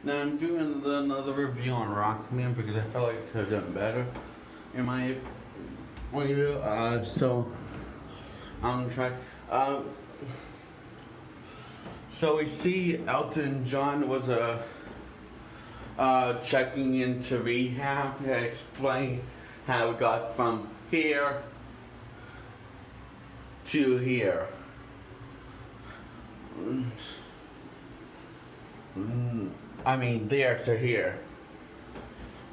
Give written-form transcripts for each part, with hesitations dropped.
Now I'm doing another review on Rocketman because I felt like I could have done better in my review. So I'm gonna try. Um, so we see Elton John was checking into rehab to explain how we got from here to here. I mean, there to here.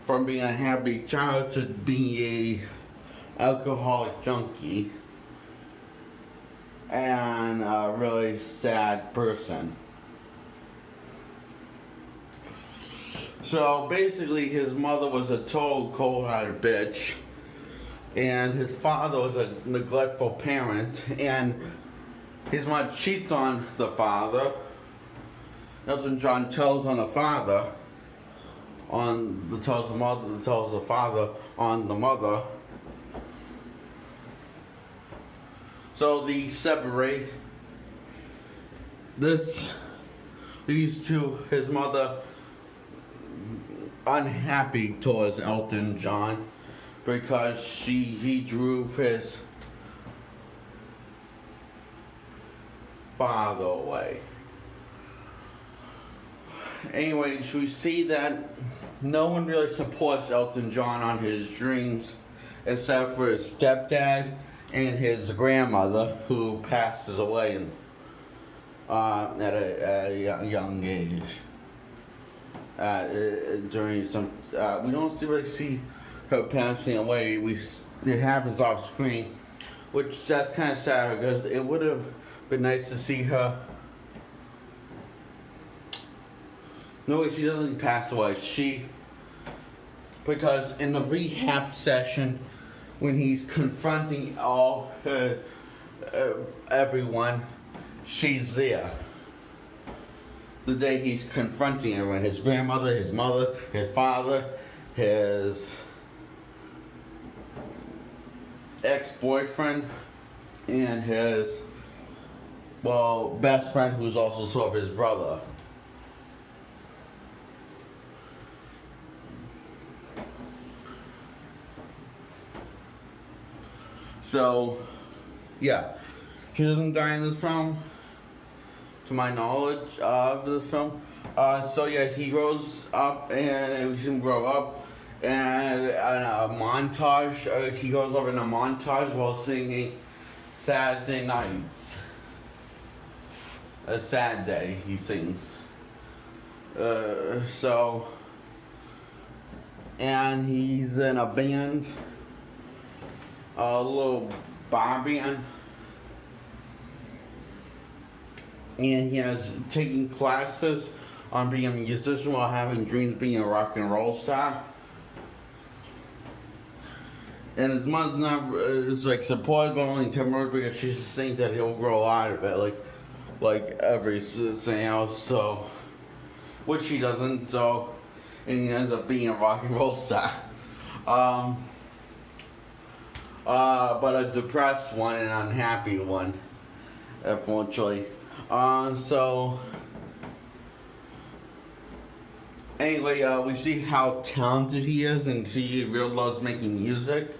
From being a happy child to being a alcoholic junkie and a really sad person. So basically, his mother was a total cold-hearted bitch, and his father was a neglectful parent, and his mother cheats on the father. Elton John tells on the father, tells the mother, tells the father on the mother. So they separate. This leads to his mother unhappy towards Elton John because he drove his father away. Anyways, we see that no one really supports Elton John on his dreams except for his stepdad and his grandmother, who passes away at a young age. During some, we don't really see her passing away. It happens off screen, which that's kind of sad because it would have been nice to see her. No, she doesn't pass away. Because in the rehab session, when he's confronting all her, everyone, she's there. The day he's confronting everyone, his grandmother, his mother, his father, his ex-boyfriend, and his, best friend who's also sort of his brother. So, yeah, she doesn't die in this film, to my knowledge of the film. So yeah, he grows up, and we see him grow up, and in a montage, he goes up in a montage while singing Saturday Nights. A sad day, he sings. And he's in a band, a little bar band, and he has taken classes on being a musician while having dreams being a rock and roll star. And his mom's not is like supportive, but only temporarily because she just thinks that he'll grow out of it, like everything else. So, which he doesn't. So, and he ends up being a rock and roll star. But a depressed one and an unhappy one, unfortunately. So anyway, we see how talented he is, and see he really loves making music.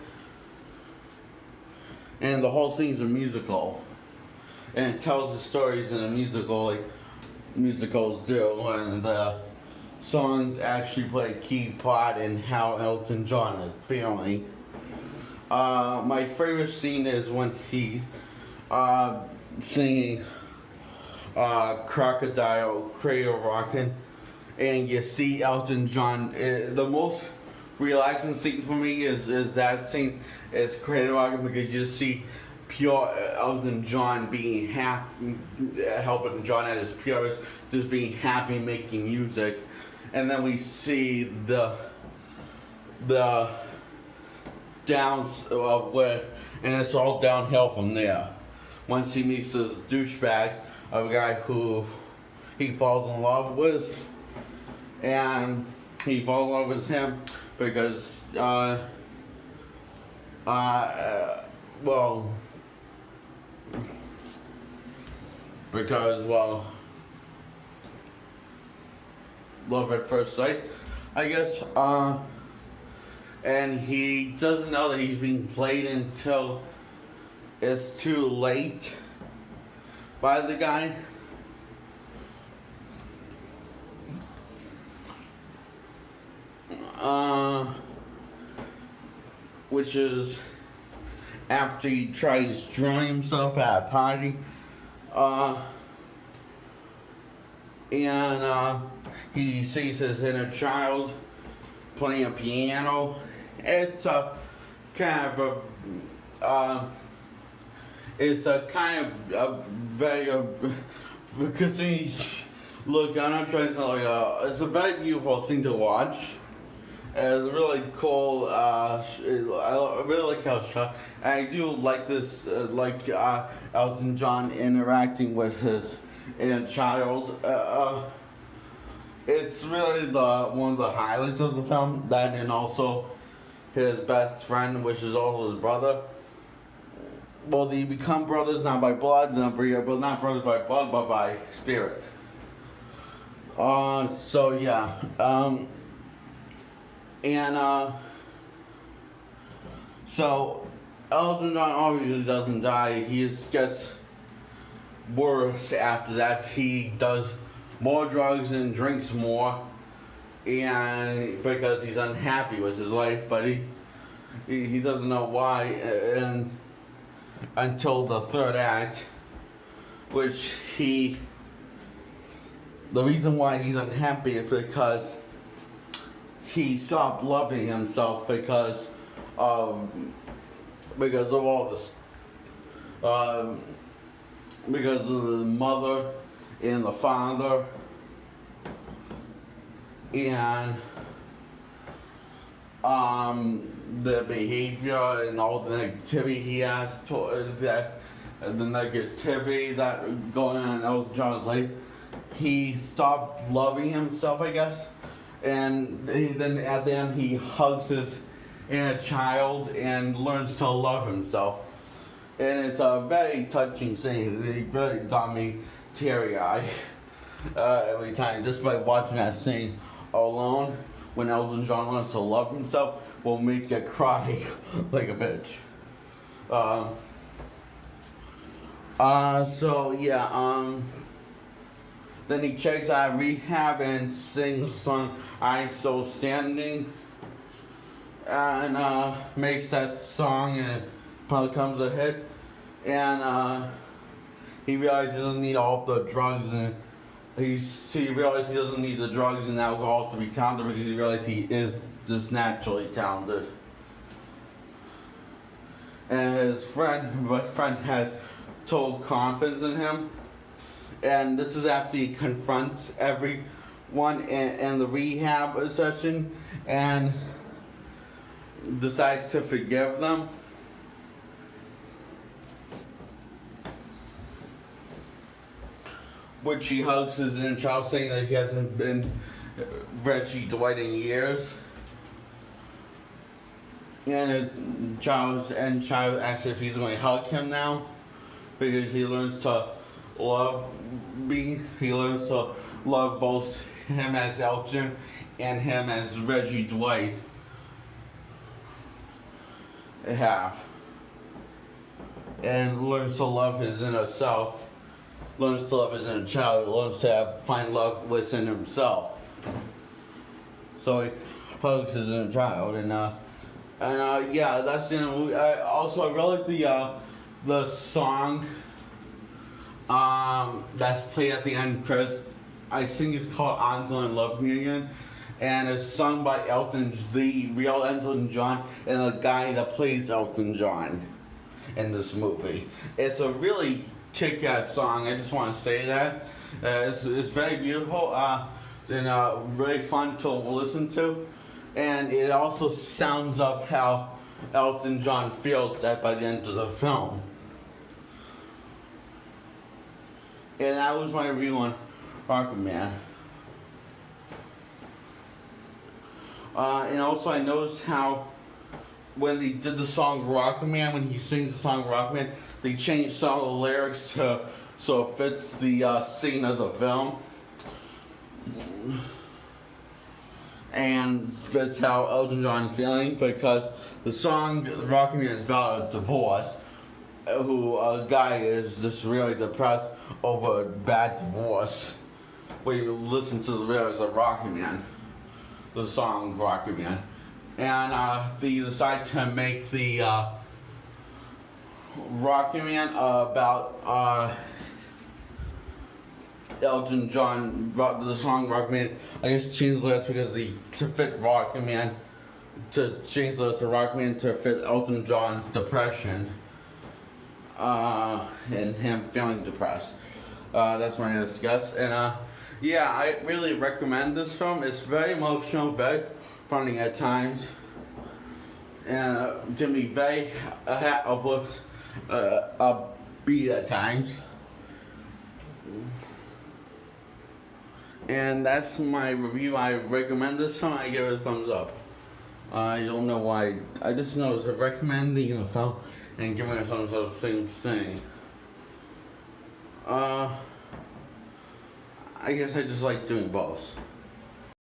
And the whole thing's a musical, and it tells the stories in a musical like musicals do, and the songs actually play a key part in how Elton John is feeling. My favorite scene is when he's singing Crocodile Cradle Rockin', and you see Elton John. The most relaxing scene for me is that scene, is Cradle Rockin', because you see pure Elton John being happy, helping John at his purest, just being happy making music, and then we see the downs of where, and it's all downhill from there. Once he meets this douchebag, a guy who he falls in love with, and he falls in love with him because, love at first sight, I guess. And he doesn't know that he's being played until it's too late by the guy. Which is after he tries drawing himself at a party. And he sees his inner child playing a piano. It's a kind of a very because he's look. I'm not trying to it's a very beautiful thing to watch. It's really cool. I really like how it's shot. I do like this, Elton John interacting with his inner child. It's really one of the highlights of the film. That and also his best friend, which is also his brother. Well, they become brothers not by blood, but not brothers by blood, but by spirit. So yeah. So Elton John obviously doesn't die. He just gets worse after that. He does more drugs and drinks more, and because he's unhappy with his life, but he doesn't know why, and until the third act, which the reason why he's unhappy is because he stopped loving himself because of all this, because of the mother and the father, and the behavior and all the negativity he has the negativity that going on in Elton John's life. He stopped loving himself, I guess. And then at the end, he hugs his inner child and learns to love himself. And it's a very touching scene. It really got me teary-eyed every time. Just by watching that scene alone, when Elton John learns to love himself, will make you cry like a bitch. So yeah, then he checks out rehab and sings the song I'm So Standing, and makes that song, and it probably becomes a hit. And he realizes he doesn't need all of the drugs, and he realizes he doesn't need the drugs and alcohol to be talented, because he realizes he is just naturally talented. And his best friend has total confidence in him. And this is after he confronts everyone in the rehab session and decides to forgive them. Which he hugs his inner child, saying that he hasn't been Reggie Dwight in years. And his child asks if he's going to hug him now, because he learns to love me. He learns to love both him as Elton and him as Reggie Dwight have. And learns to love his inner self. Learns to love his inner child. Learns to find love within himself. So he hugs his inner child, and yeah, that's the end of the movie. I really like the song that's played at the end, because I think it's called I'm Gonna Love Me Again, and it's sung by the real Elton John, and the guy that plays Elton John in this movie. It's a really kick-ass song. I just want to say that. It's very beautiful and really fun to listen to, and it also sounds up how Elton John feels that by the end of the film. And that was my review on Rocketman. And also I noticed how when they did the song Rocketman, when he sings the song Rocketman, they changed some of the lyrics so it fits the scene of the film. and fits how Elton John is feeling, because the song Rocketman is about a divorce. Who a guy is just really depressed over a bad divorce. When you listen to the lyrics of Rocketman, the song Rocketman, and they decide to make the Rocketman about Elton John, the song Rocketman. I guess change the lyrics because to fit Rocketman, to change the lyrics to Rocketman to fit Elton John's depression. And him feeling depressed. That's what I discussed. And yeah, I really recommend this film. It's very emotional, very funny at times, and can be very upbeat at times. And that's my review. I recommend this film. I give it a thumbs up. I don't know why. I just know it's recommending a film and giving it some sort of same thing. I guess I just like doing both.